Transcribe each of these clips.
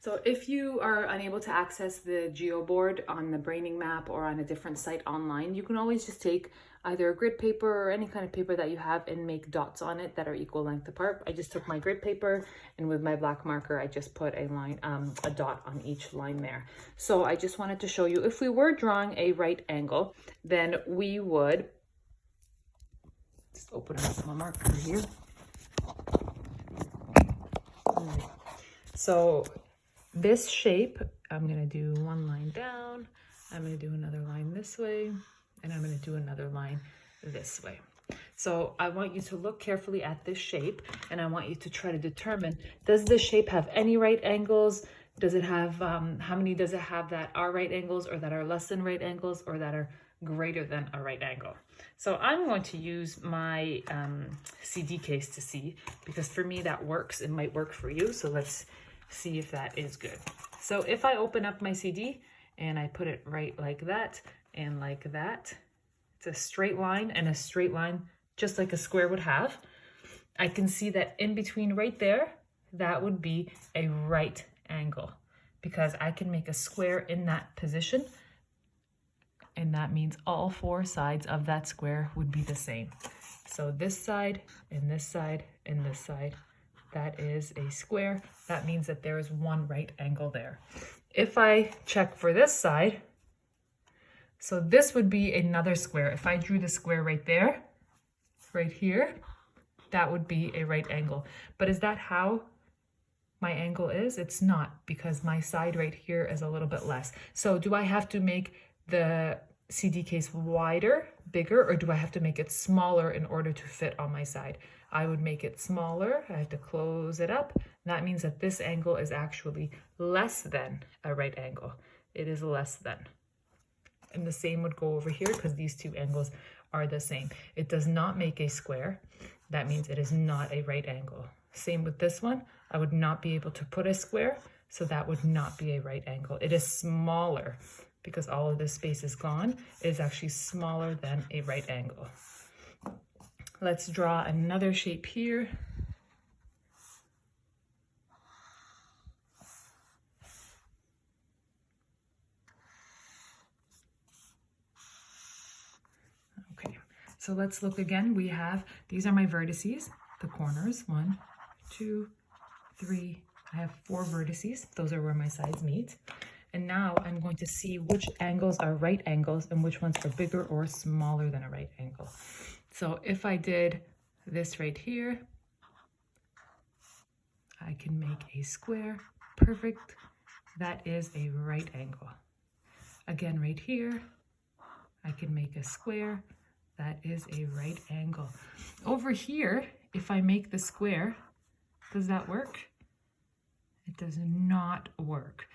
So if you are unable to access the GeoBoard on the Braining Map or on a different site online, you can always just take either a grid paper or any kind of paper that you have and make dots on it that are equal length apart. I just took my grid paper and with my black marker, I just put a line, a dot on each line there. So I just wanted to show you, if we were drawing a right angle, then we would just open up my marker here. So this shape, I'm gonna do one line down, I'm gonna do another line this way, and I'm gonna do another line this way. So I want you to look carefully at this shape, and I want you to try to determine, does this shape have any right angles? Does it have, how many does it have that are right angles, or that are less than right angles, or that are greater than a right angle? So I'm going to use my CD case to see, because for me that works. It might work for you, so let's see if that is good. So if I open up my CD and I put it right like that and like that, it's a straight line, and a straight line just like a square would have. I can see that in between right there, that would be a right angle, because I can make a square in that position, and that means all four sides of that square would be the same. So this side and this side and this side, that is a square. That means that there is one right angle there. If I check for this side, so this would be another square. If I drew the square right there, right here, that would be a right angle. But is that how my angle is? It's not, because my side right here is a little bit less. So do I have to make the CD case wider, bigger, or do I have to make it smaller in order to fit on my side? I would make it smaller. I have to close it up. That means that this angle is actually less than a right angle. It is less than. And the same would go over here, because these two angles are the same. It does not make a square. That means it is not a right angle. Same with this one. I would not be able to put a square, so that would not be a right angle. It is smaller, because all of this space is gone. It is actually smaller than a right angle. Let's draw another shape here. Okay, so let's look again. We have, these are my vertices, the corners, 1, 2, 3. I have 4 vertices. Those are where my sides meet. And now I'm going to see which angles are right angles and which ones are bigger or smaller than a right angle. So if I did this right here, I can make a square. Perfect. That is a right angle. Again, right here, I can make a square. That is a right angle. Over here, if I make the square, does that work? It does not work.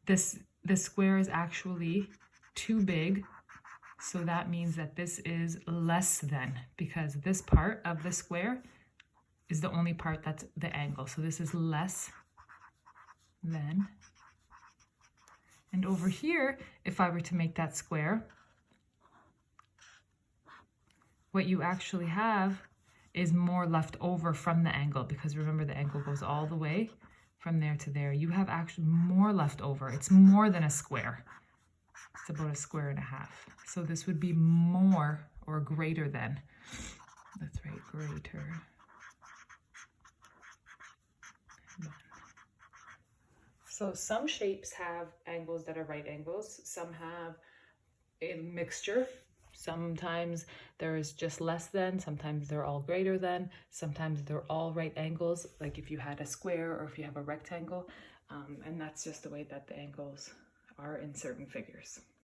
This square is actually too big, so that means that this is less than, because this part of the square is the only part that's the angle. So this is less than. And over here, if I were to make that square, what you actually have is more left over from the angle, because remember the angle goes all the way from there to there. You have actually more left over. It's more than a square. It's about a square and a half. So this would be more or greater than. Let's write greater. So some shapes have angles that are right angles. Some have a mixture. Sometimes there is just less than, sometimes they're all greater than, sometimes they're all right angles, like if you had a square or if you have a rectangle, and that's just the way that the angles are in certain figures.